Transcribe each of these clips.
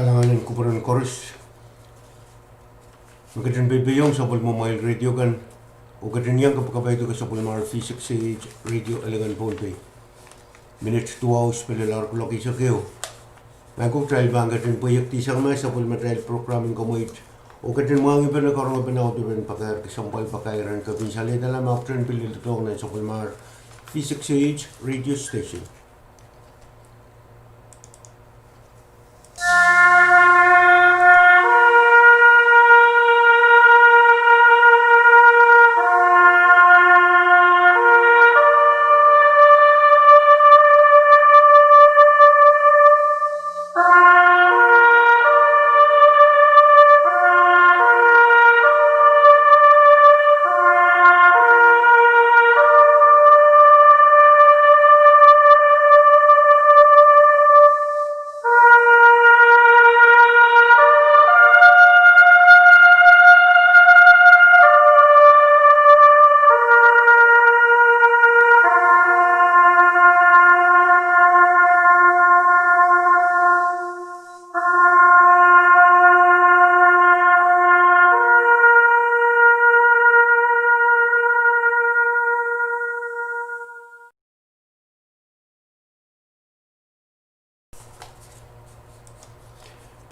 Kalanganin ko pa rin chorus. Magandang bibiyong sa Pulmomile Radio kan. O gadin yang kapagkabay ito ka sa Pulmar Physics Radio Alagan Ponte. Minutes 2 hours palilar ko laki sa kayo. Magkong trial ba ang gadin proyekti sa kamay sa Pulmar Trial Programming Kamoit. O gadin mo ang iba na karong pinauto rin pakayar kasampal pakairan kapinsali dalam after pilil ito na sa Pulmar Physics Radio Station.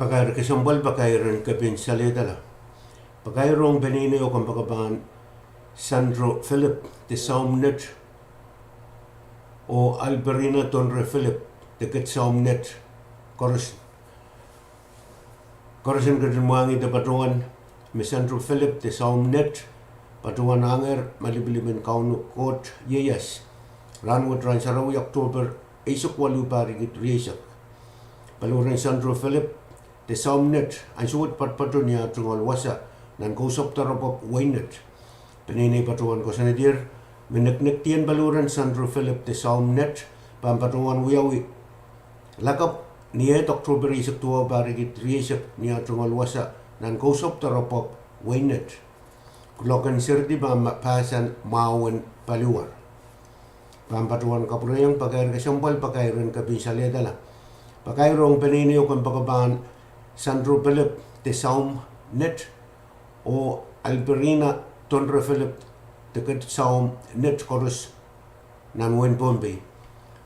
Pagkair kasampal pakairan kapinsali dala. Pagkairong benini o kang pagkabangan Sandro Philip de Saumnet o Alberina Tonre Philip de Ket Saumnet Korusin kadin muangi de patungan me Sandro Philip de Saumnet patungan anger malibilimin kaunu kot yeyas ranwat ransarawi Oktober isok walu parigit riesak paluran Sandro Philip de Saumnet ang suwat patpatun niya tungol wasa nan kusop tarapop wainet. Peninay patuan ko sa nadir, minakniktian baluran Sandro Philip de Saumnet, pampatungan wiyawi. Lakap niya Oktober isak tuwa barigit riyasak niya tungol wasa nan kusop tarapop wainet. Kulokan sirdi ba mapasan mawan paluar. Pampatuan kapurayang pagkair kasampal pagkairan kapinsali dala. Pagkairong peninay o kang pagkabangan Sandro Philip de Saumnet o Alberina Tonre Philip de Ket Saumnet korus nan wen Bombay.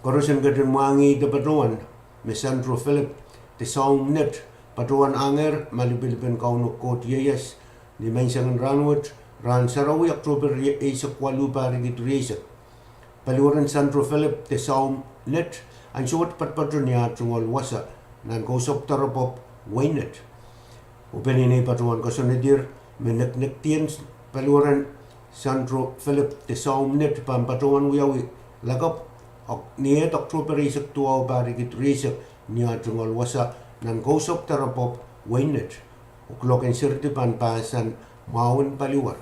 Korusin gadin muangi de patuan me Sandro Philip de Saumnet patuan anger malibilipin kaunuk kot yeyas ni mensangan ranwat ran sarawi Oktober isak walu parigit riyasak. Paluran Sandro Philip de Saumnet ang suwat patpatun niya tungol wasa nan kausap tarapop wainet. Upeninay patuan ko sa nadir, minakniktian paluran Sandro Philip de Saumnet pampatuan wiyawi lakap niyet Oktober isak tuwaw parigit riyasak niya tungol wasa nan kausap tarapop wainet. Uklokin sirti panpasan mawan paliwar.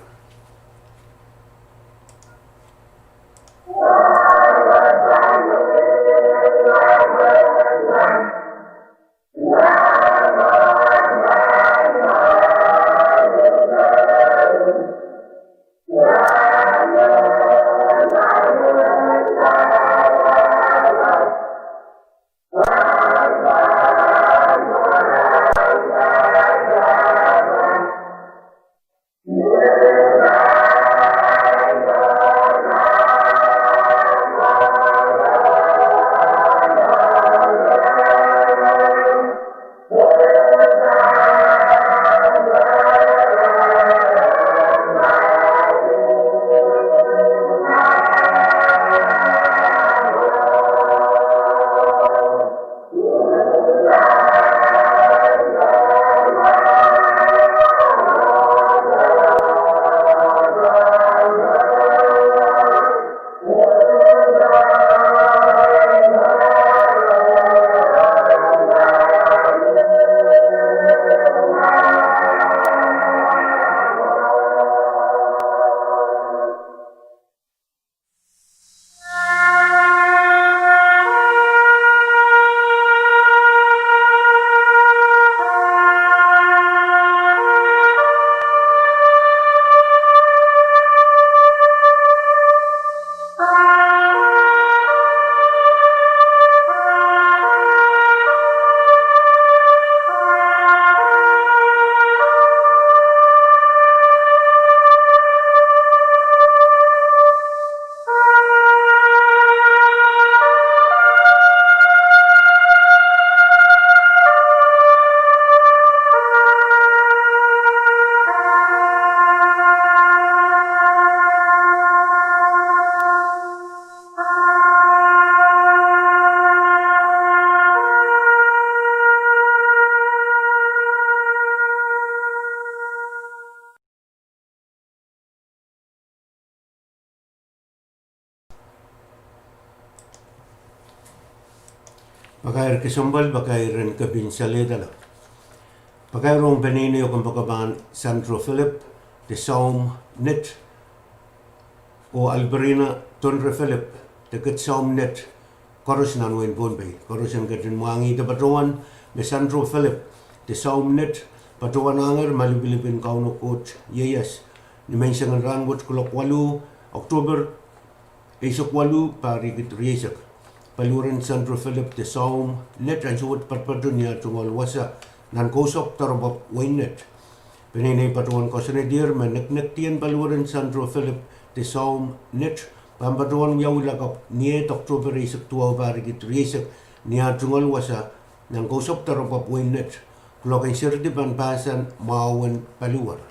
Yeah. Pakair kesambal pakairan kabin saledala. Pakairong penini o kampakaban Sandro Philip, de Saum Net o Alberina Tonre Philip, de kat Saum Net, korus nanwin Bombay, korus ang katin muangi de patuan, me Sandro Philip, de Saum Net, patuan anger malibilipin kauno coach Yeyas, ni mensangan rangut kulok walu, Oktober, esok walu pari gitu riesak. Paluran Sandro Philip de Saum Net ang suwat patpatunya tungal wasa nan kosok tarabap wainet. Penini patuan kosenedir meneknek tien paluran Sandro Philip de Saum Net pampatuan yaw lakap niet Oktober isak tuaw pari gitu riesak niya tungal wasa nan kosok tarabap wainet. Kulokin sirdi panpasan maawan paluar.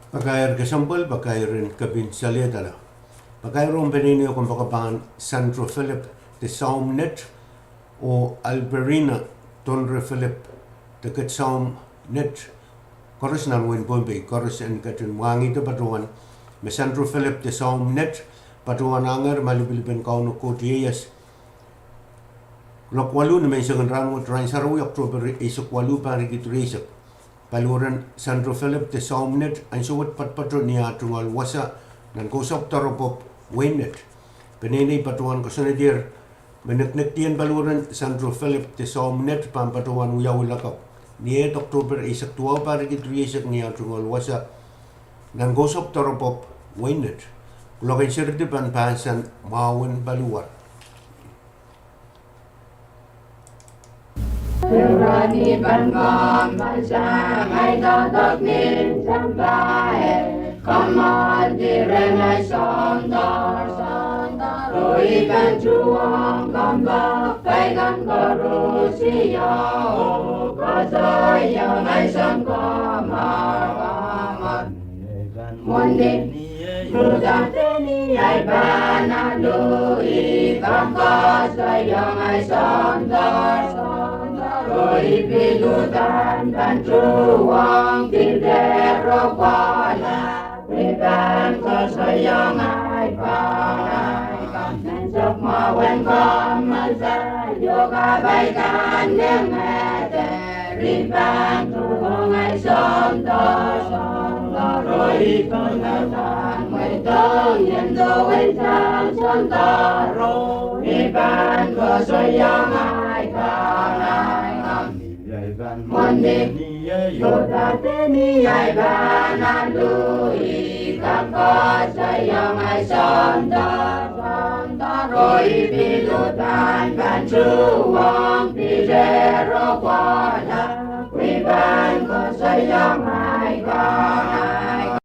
Pakair kesampal pakairin kabin saledala. Pakairong penini o kampakaban Sandro Philip de Saum Net o Alberina Tonre Philip de kat Saum Net. Korus nanwin Bombay, korus en katin wangi de patuan. Me Sandro Philip de Saum Net, patuan anger malibilipin kauno kotiyas. Lok walu na may sangan rangot ransarawi Oktober isok walu pari gitu resak. Paluran Sandro Philip de Saum Net ang suwat patpatro niya tungal wasa nan kusok taropop wainet. Penini patuan kosenedir meneknek tien paluran Sandro Philip de Saum Net pampatuan uyaw lakap. Niet Oktober isak tuaw pari gitu resak niya tungal wasa nan kusok taropop wainet. Kulokin sirdi panpasan maawan baluar. Rani bangam masang ay dadak nin sambahe kamal diren ay sondar Roi banjuang kambak paigan karusiya o kasayang ay sangkamar Mundi Rudantini ay banalo ikang kasayang ay sondar Roi pilutan banjuang tidero wala Riban kasayang ay panay Kamensok mawen kamasay yoga bay can nương mẹ rin ban tu hong ai son ta rồi con ngao tan mây tơ nhân do ai tan son ta rồi rin ban có soi yang ai can ai ngam mon đi yoga te ni ai ban an lui kam có soi yang ai son ta rồi pilutan ban chuang pi rero qua la quy ban có soi yang ai con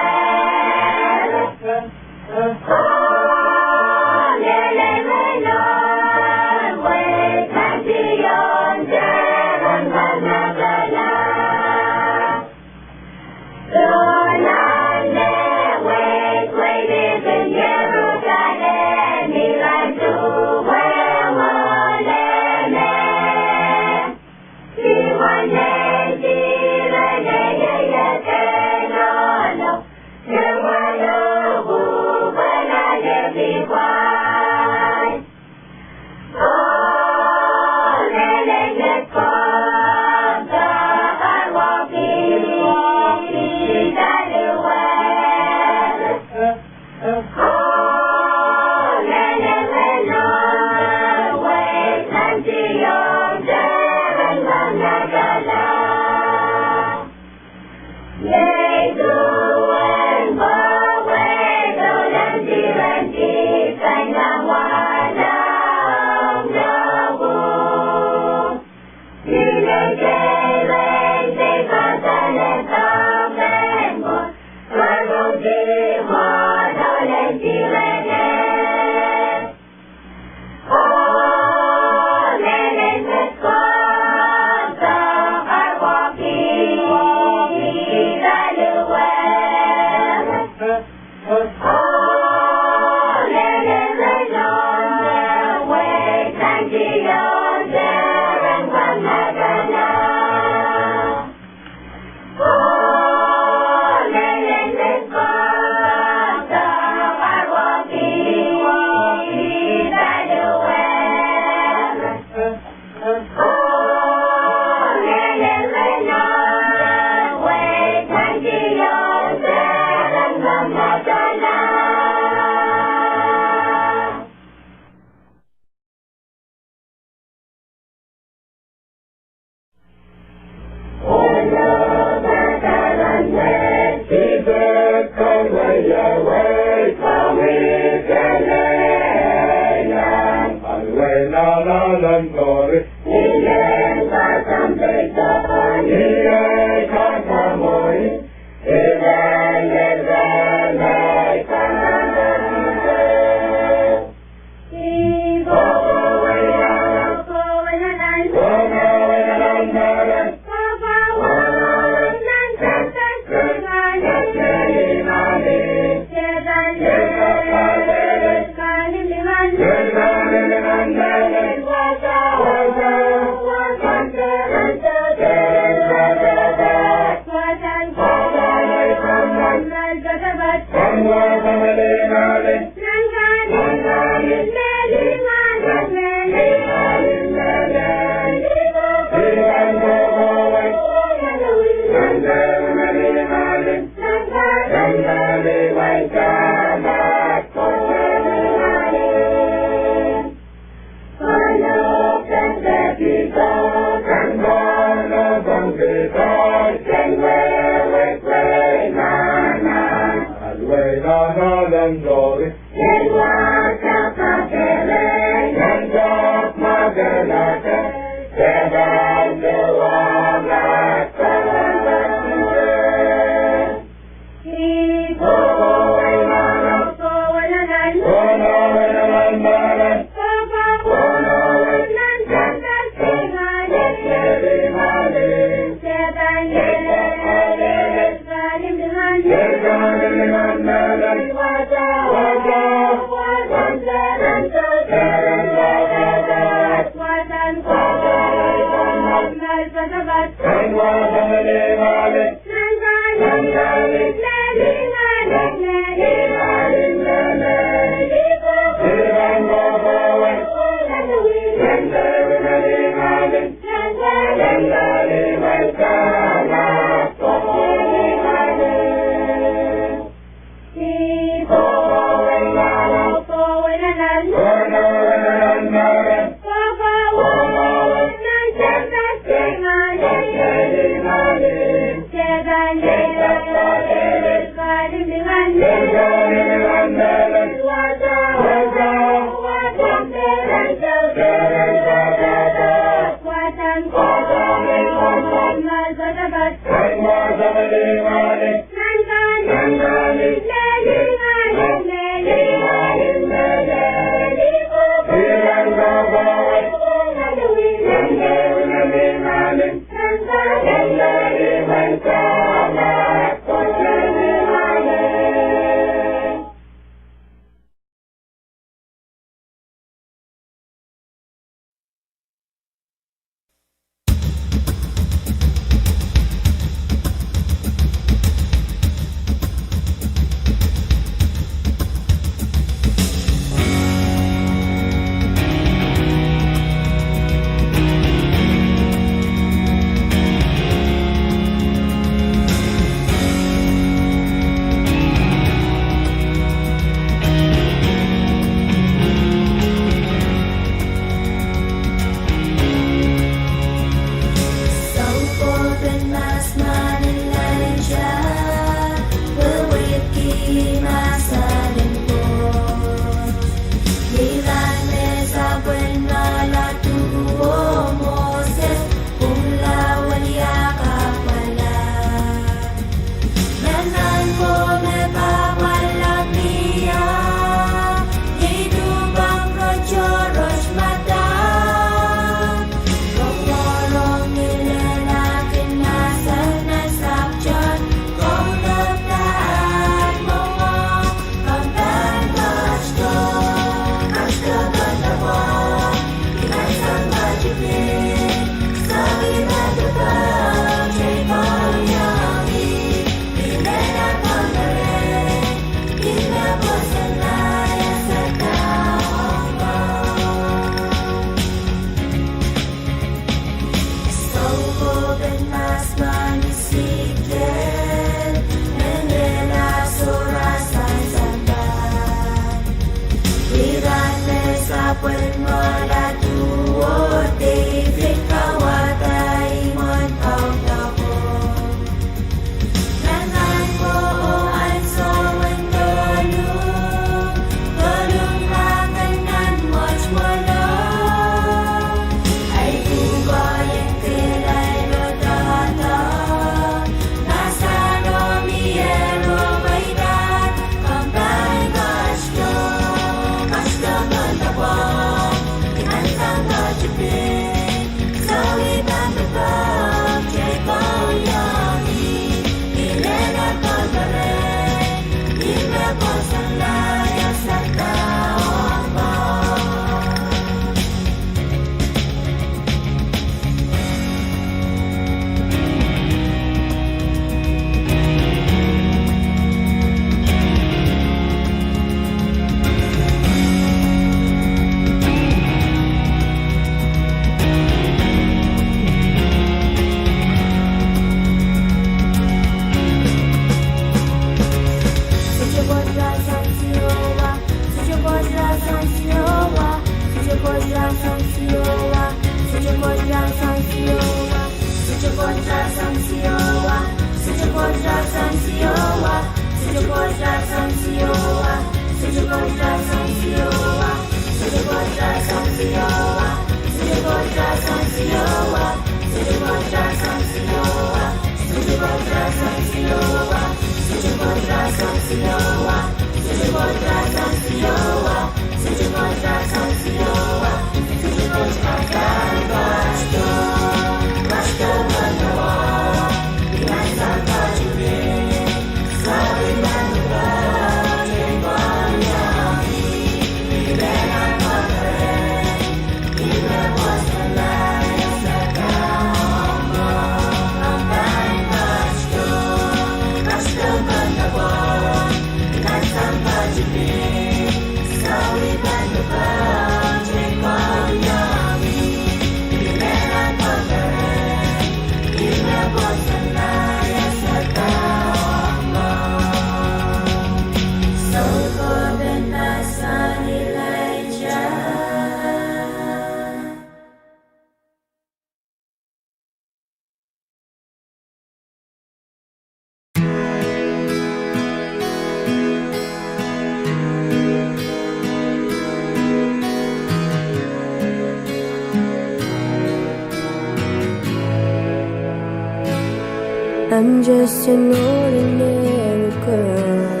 I'm just an ordinary girl,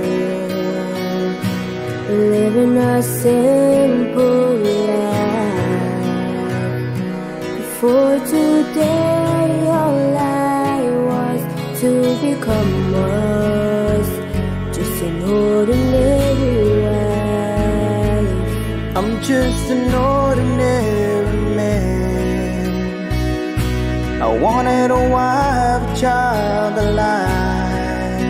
living a simple life. Before today, all I was to become was just an ordinary wife. I'm just an ordinary man. I wanted a wife, a child, a life,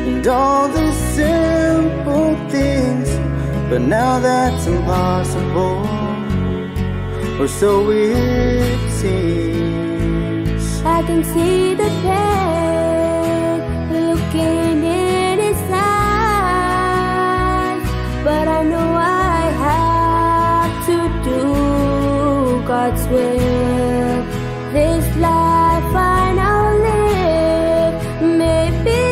and all the simple things. But now that's impossible, or so it seems. I can see the pain looking in his eyes, but I know I have to do God's will. This life I now live may be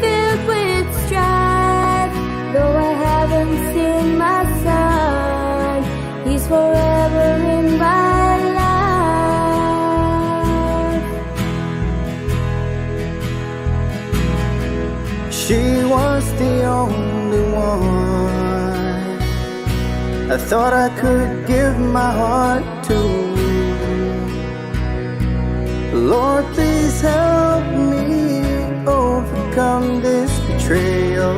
filled with strife. Though I haven't seen my son, he's forever in my life. She was the only one I thought I could give my heart to. Lord, please help me overcome this betrayal.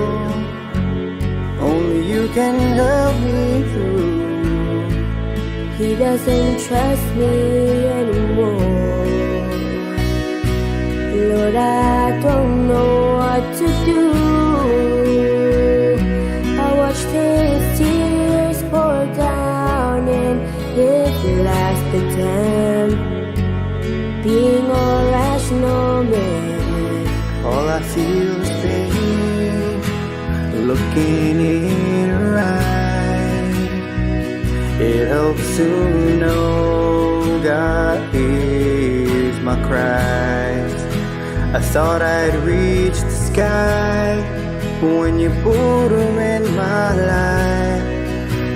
Only you can help me through. He doesn't trust me anymore. Lord, I don't know what to do. I watched his tears pour down in his last attempt, being a rational man. All I feel is pain, looking in her eyes. It helps to know God hears my cries. I thought I'd reach the sky when you put her in my life.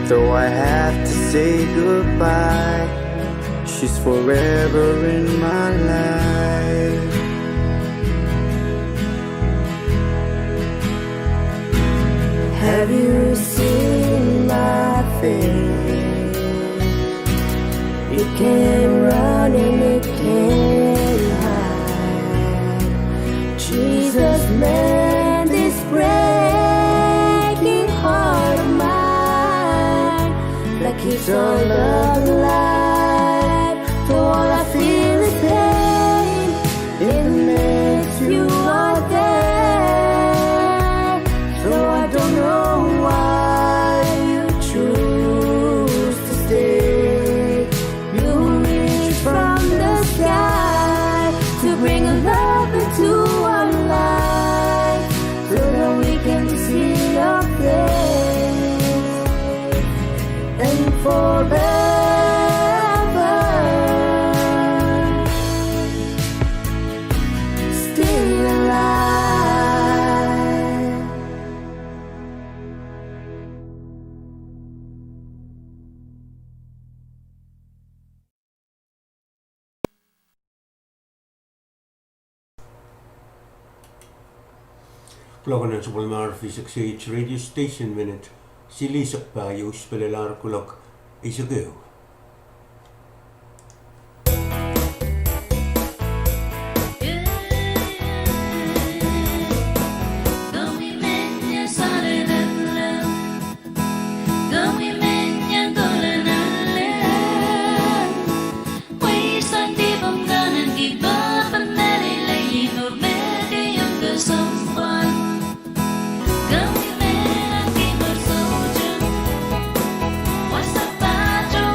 Though I have to say goodbye, she's forever in my life. Have you seen my face? It can run and it can hide. Jesus, mend this breaking heart of mine that keeps our love alive. Though all I feel is pain, in the midst you are there. So I don't know why you choose to stay. You reach from the sky to bring a love into our life, so that we can see your face and forever. Klokanen Subulmar Fisik Radio Station Minute Silisak pa yung spelelar kulak isagyo. Kami menanti bersuju, wasa pacu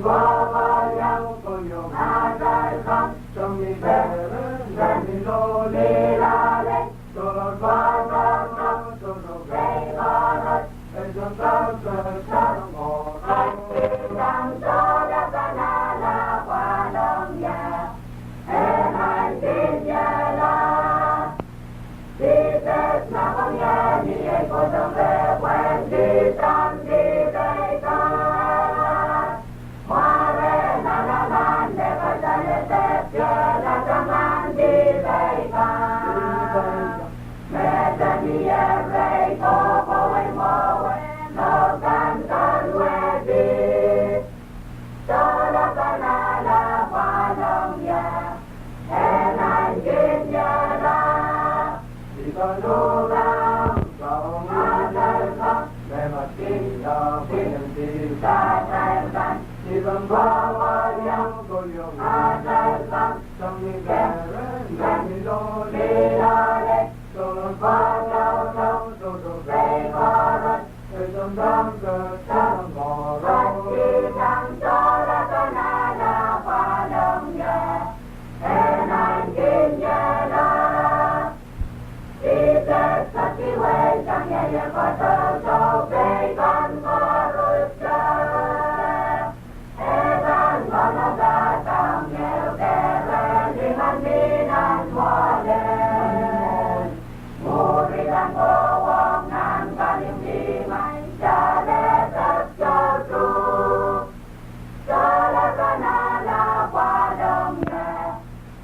vâng qua ba yang tôi yêu a trai con trong mi bè lên mi lô lê la lê tôi là qua ba năm tôi đâu về ba đất em trong ta giờ ta ngồi đang cho đã ta la qua đông nhà em hành tin nhà la đi tết mà không nhà đi ai cô trong về quen đi tâm đi đây ta hoa về la để có ta để tết chờ là tâm an đi đây ta mẹ ta đi em về cô ấy mơ nó tan quê đi cho đã ta la qua đông nhà em hành tin nhà la chỉ còn đô la sau a trai con mẹ mà tin là quên làm gì ta trai con chỉ còn qua ba yang tôi yêu a trai con trong mi bè lên mi lô đi lê la lê tôi là qua nhau nhau tôi đâu về ba đất em trong ta giờ ta ngồi đi đang cho đã ta la qua đông nhà em hành tin nhà la đi tết sắc đi quê trong nhà nhà có thơ châu về con có rút ra em ăn con nó ra tao nghèo kẻ về đi ăn đi ăn hoa đêm mùa đi đang có quang ngàn ca niềm đi mãi cha để tết cho tru cho đã ta la qua đông nhà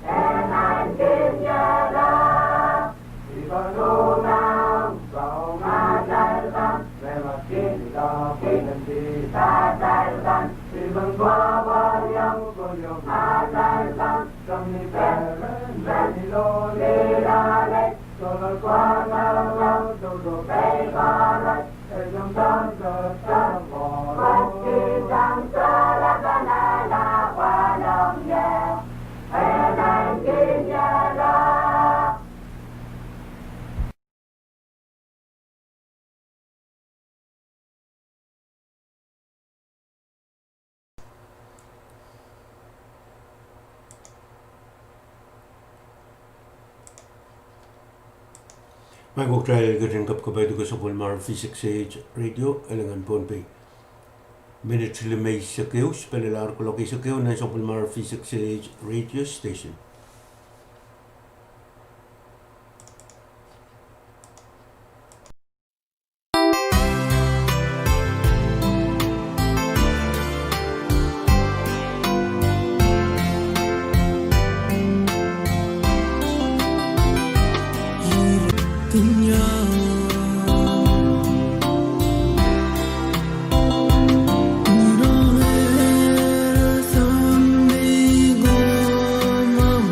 em hành tin nhà la chỉ còn đô la sau a trai con mẹ mà tin là quên làm gì ta trai con chỉ bằng qua ba yang tôi yêu a trai con trong mi bè lên mi lô đi lê la lê tôi là qua nhau nhau tôi đâu về ba đất em trong ta giờ ta ngồi Phật đi đang cho đã ta la qua đông nhà em hành tin nhà la Mai cuộc trai cái rừng cập của bài được số mar physics age radio elengan pon pe minute le mai se keu spelar ko loki se keu na số mar physics age radio station Someday go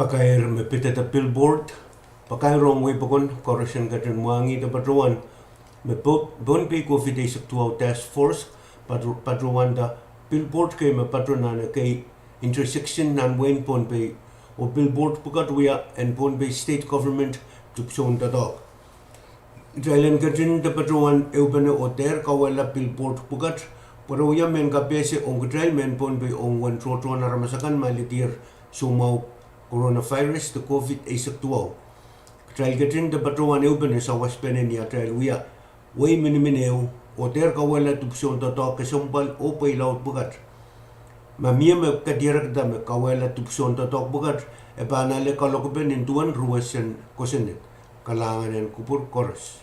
Pakair me pitata billboard, pakair rong way pakon correction katan muangi da patruan me bon pe COVID sectual task force patruan da billboard ke me patronana ke intersection nan wen pon pe o billboard pukat wia and pon pe state government to pson da dog. Jailen katan da patruan eubane o ter kawala billboard pukat pero ya men ka pese on gdrai men pon pe on wan trotron aramasakan malitir sumau coronavirus the COVID asexual. Trail gatin the patruan eubane sa waspenen ya trail wia way minimineu o ter kawala tupson to ke sombal o pay laut bugat. Mamia me kadirak da me kawala tupson to bugat e banale kalokuben in tuan ruwasen kosenet kalangan en kupur koros.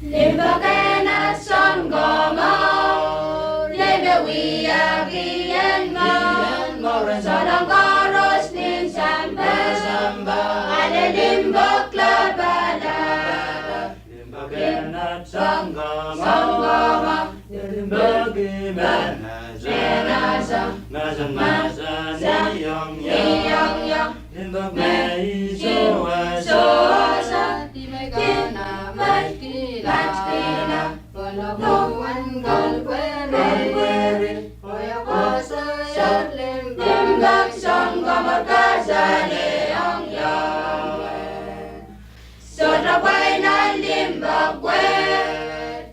Limbakena son gomo, lebe wia gien mo, sodong koros nin samba, ale lim Sangoma Yedim bagi mana Jenasa Nazan masa niyong Niyong Yang Limbag may soa Sosa Tibegana Matkila Polokuan Golqueri Hoya Kosa Yatlim Limbag Sangoma Kasa Leong Yang Sotra Painan Limbag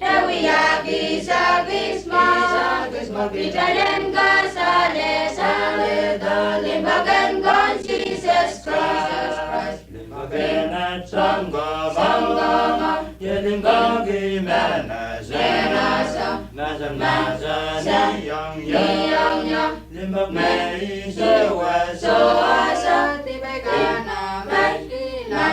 Tawiyaki sa Gisma Pitalen ka sa Sale Limbagan kon Jesus Christ Limbagan at Sangoma Yedim bagi mana Jenasa Nazan masa niyong Yang Limbag may soa Soasa Tibegana Matkila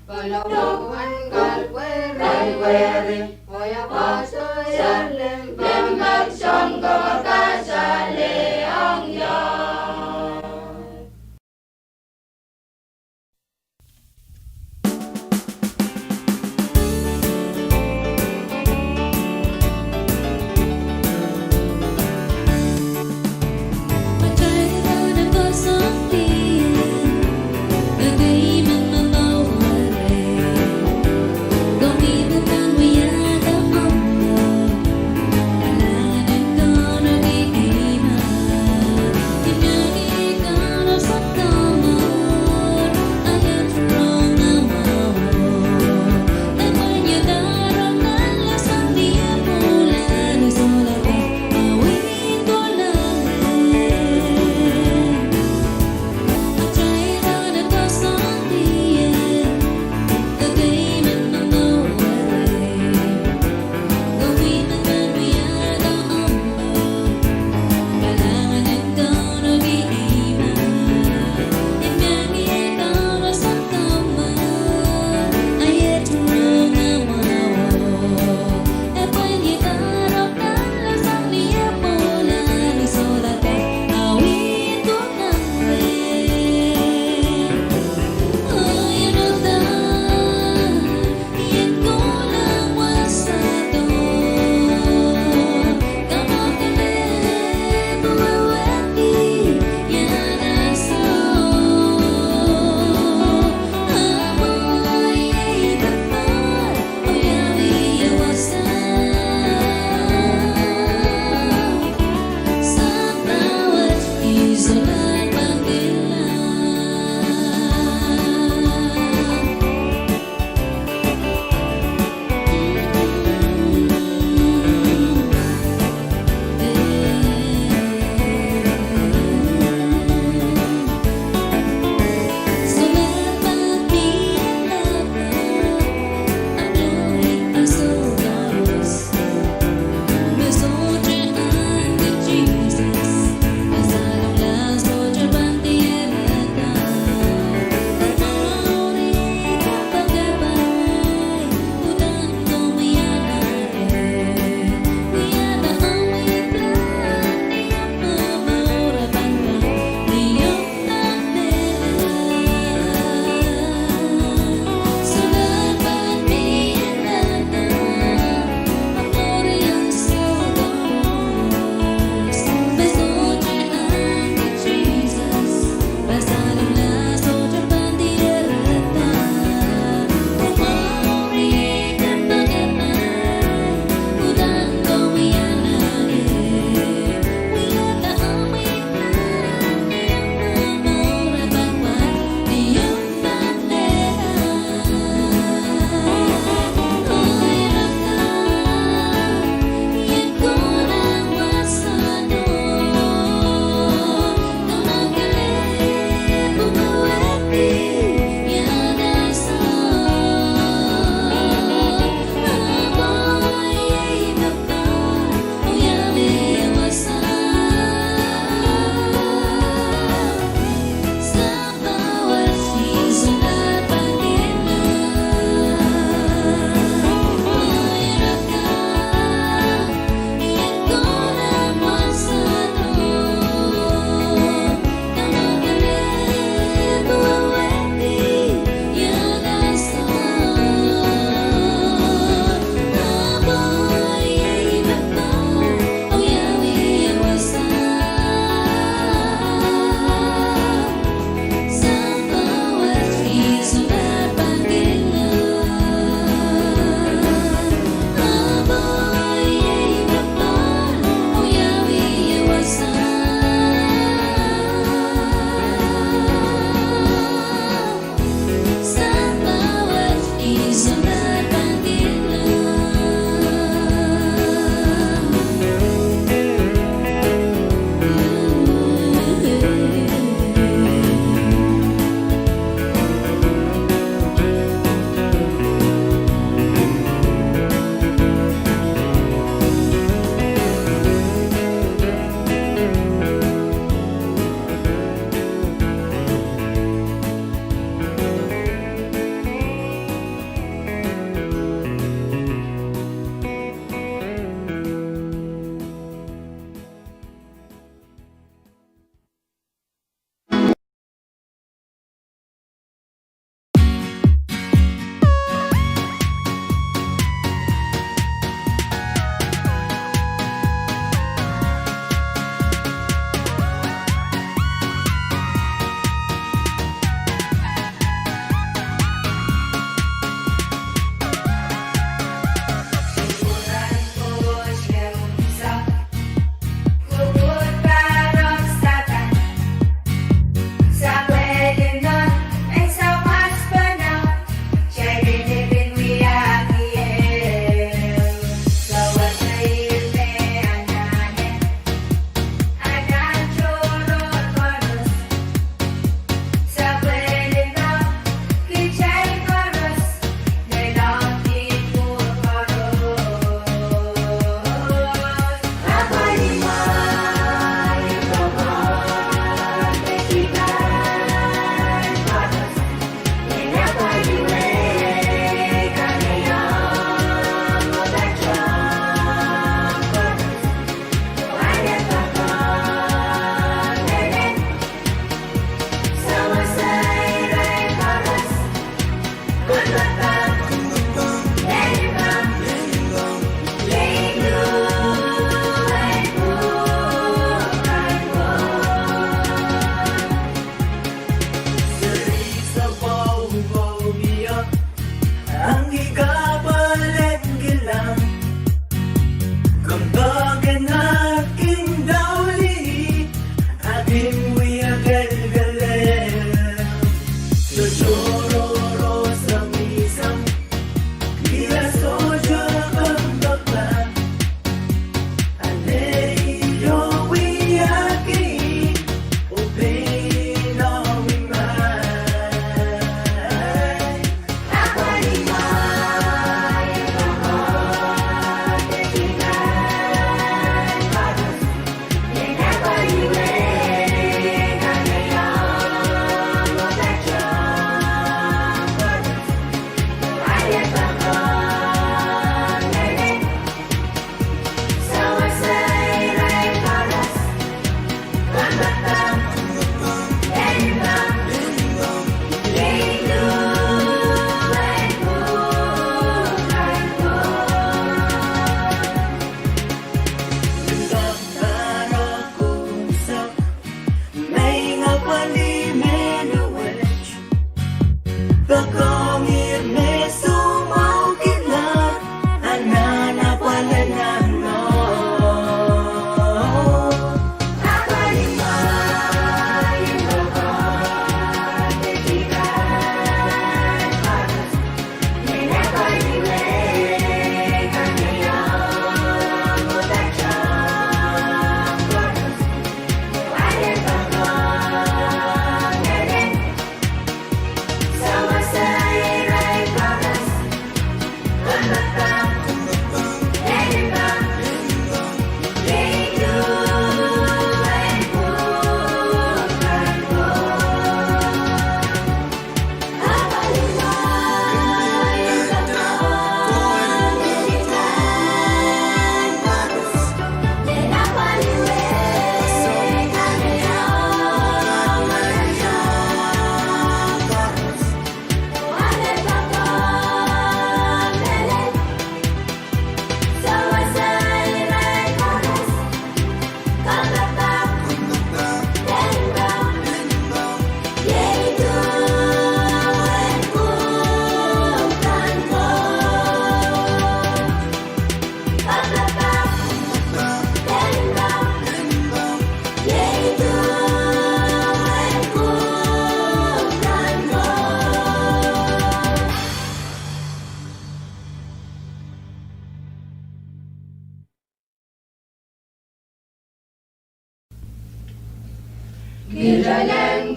Polokuan Golqueri Hoya Kosa Yatlim Limbag Sangoma Kasa Leong Yang I tried to go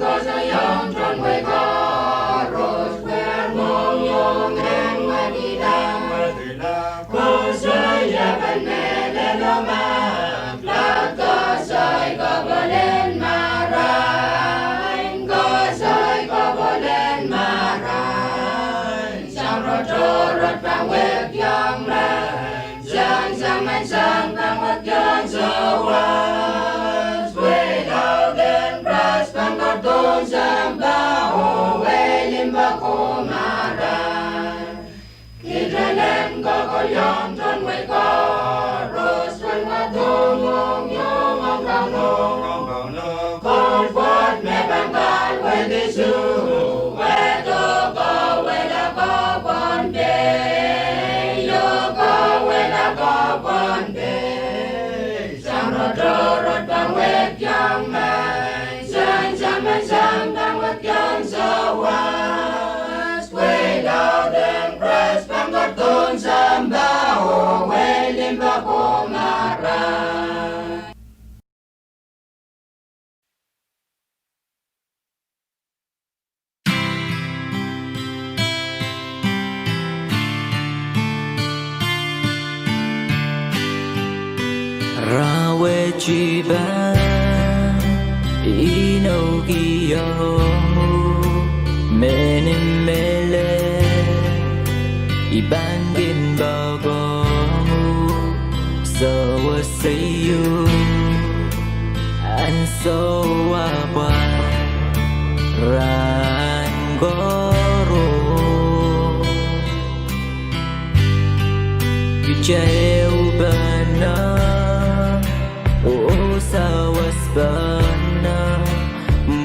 có giờ yong tròn quay có rốt quẹt mong yong ngang mà đi đam có giờ ya bên mẹ lên lo mà là có giờ có bờ lên mà ra có giờ có bờ lên mà ra sang rồi vang quẹt yong lại sang mai sang vang quẹt yong giờ was way down then brass vang có tôn sang ba hồ way limba ko mara khi ra lên có yong tròn quay có rose vang qua tôn ngong ngong ngong ngong con phốt mẹ vang vang quay đi su quay tô có quay là có con bê yo có quay là có con bê sang rồi vang quét yong mai sang vang quét yong so was way down them press vang có tôn sang ba hồ quay lên ba cô mà ra Rawe chiba inogiyo menim mele ibangin bago so see you and so apa ran goro Jail bana oh sawasbana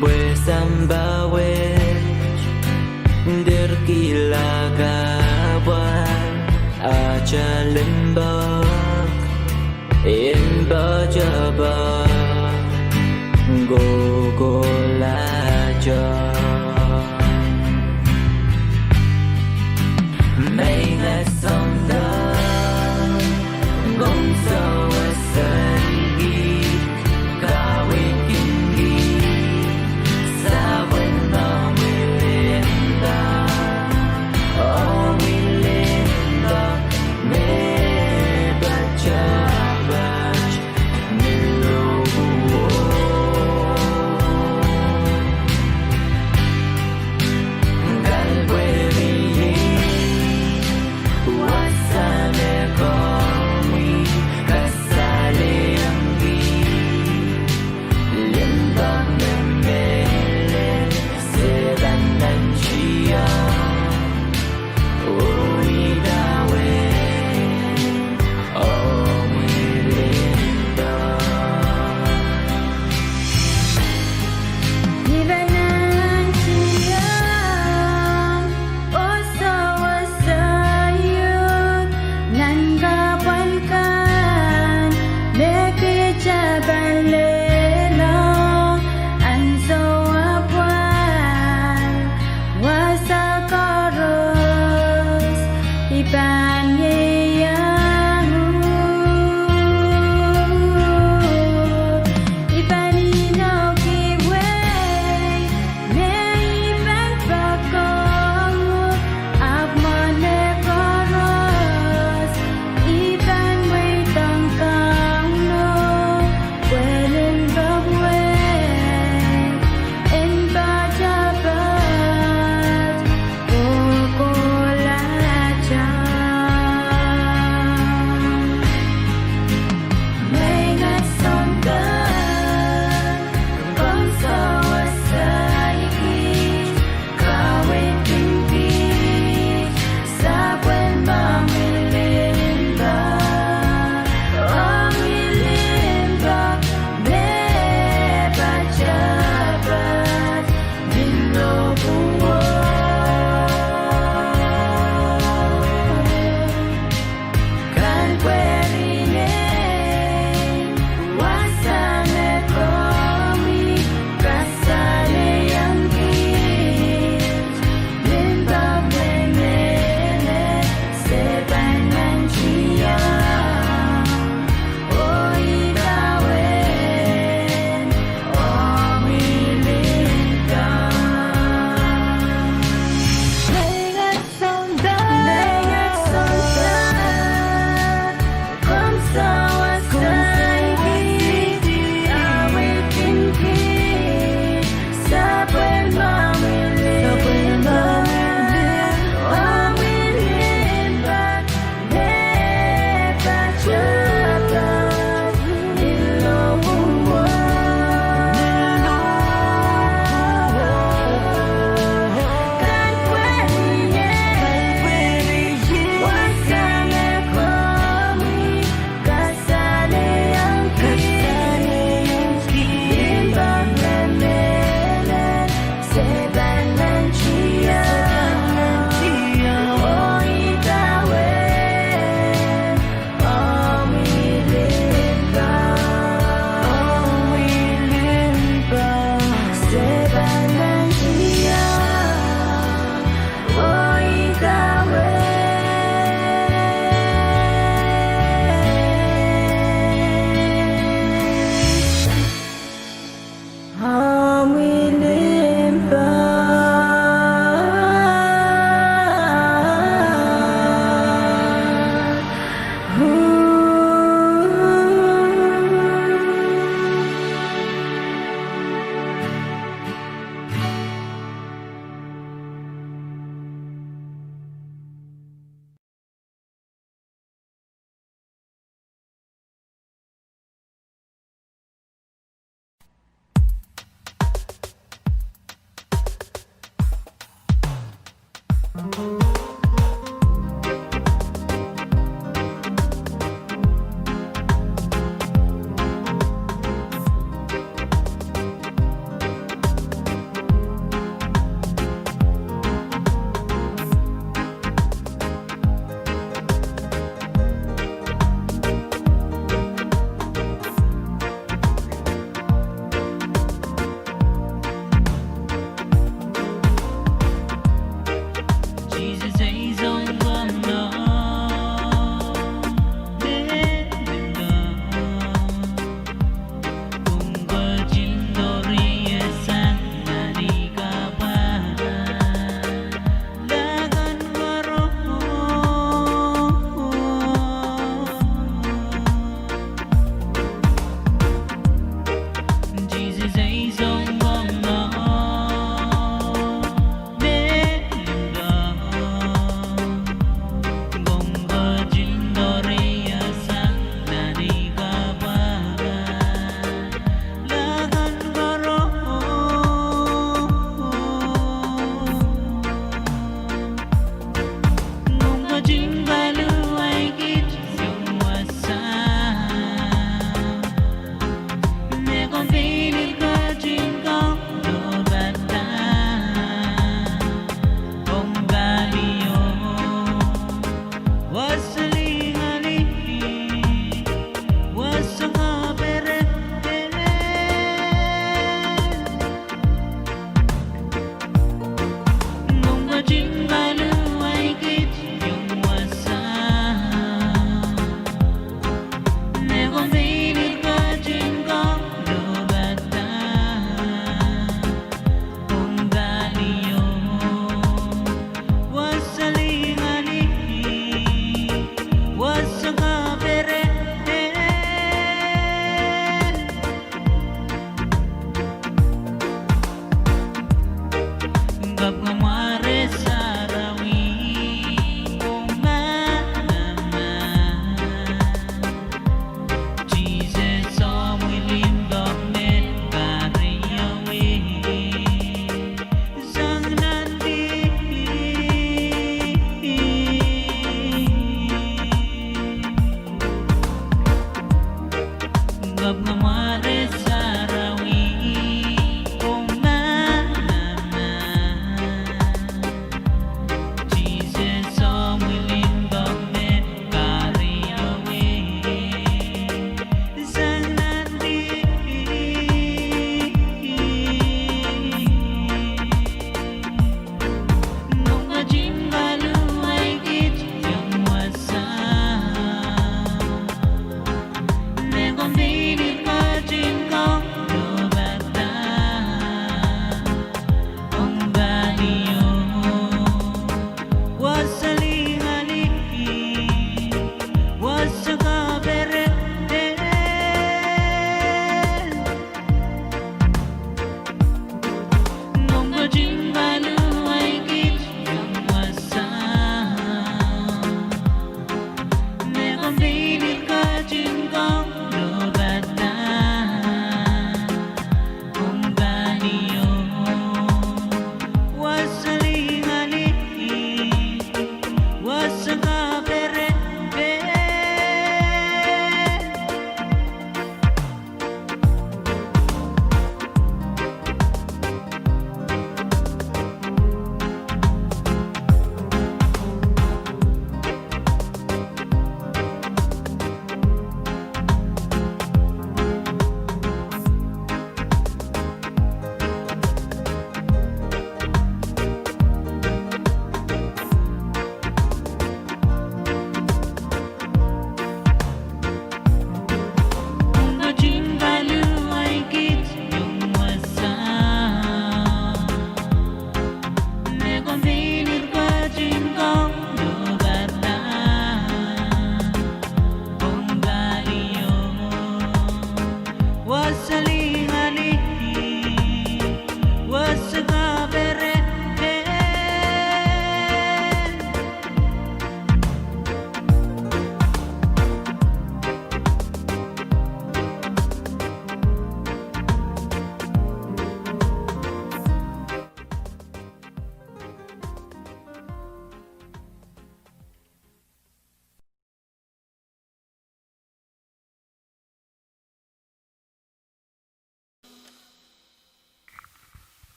Bwesamba wech Dirkilagawan Achalimbak Imbajabak Gogolajan May nasonda Gong sawasangi Kawikingi Sawan mawilinda Oh wilinda Mebacabach Niluwo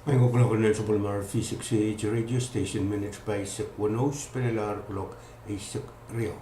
May ngok na sa Palmar P6 radio station minutes by Isaac Wanos, Penilar Clock, Isaac Rio.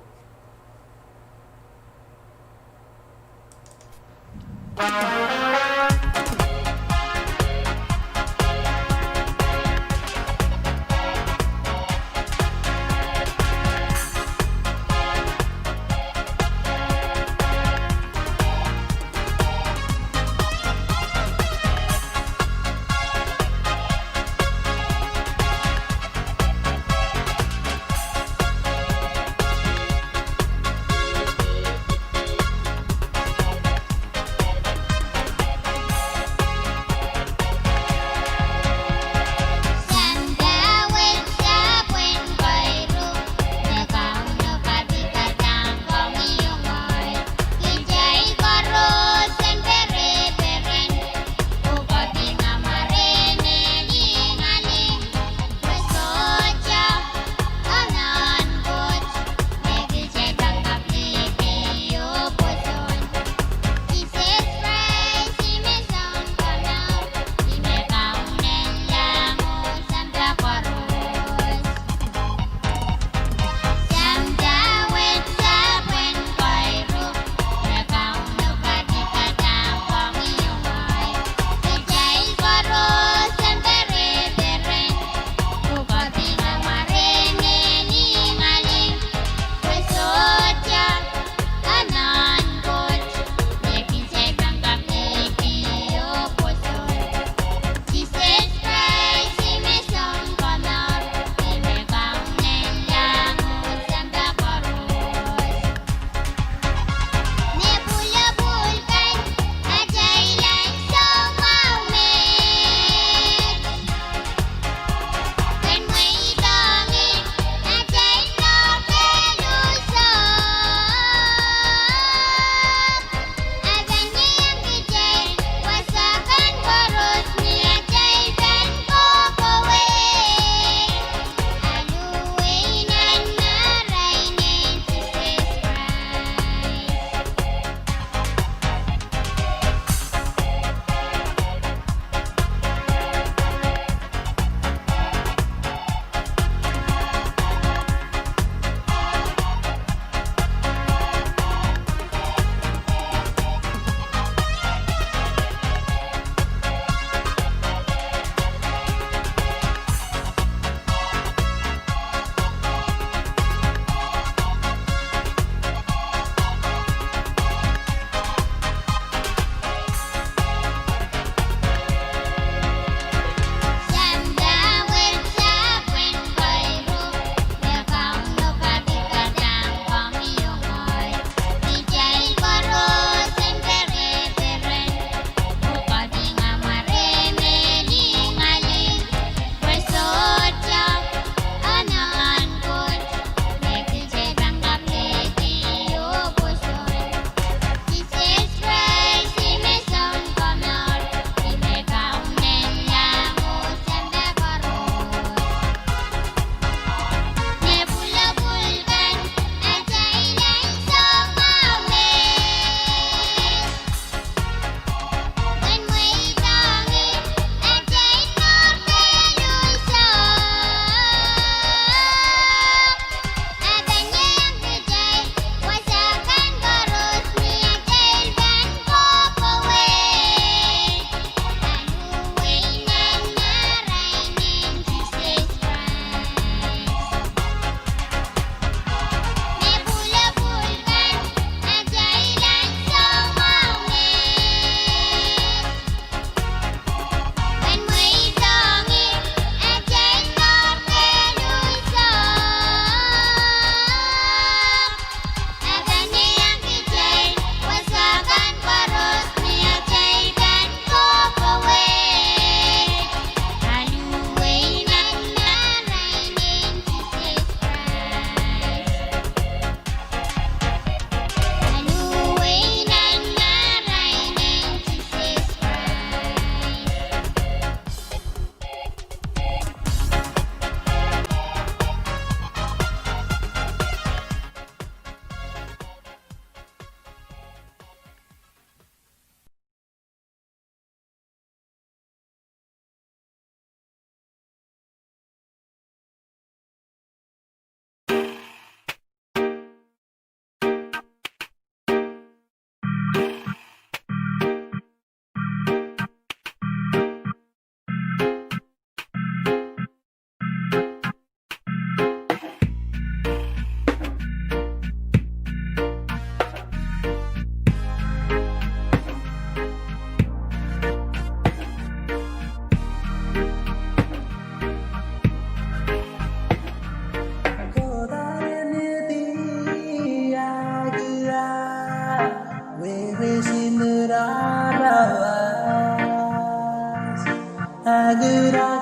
Madura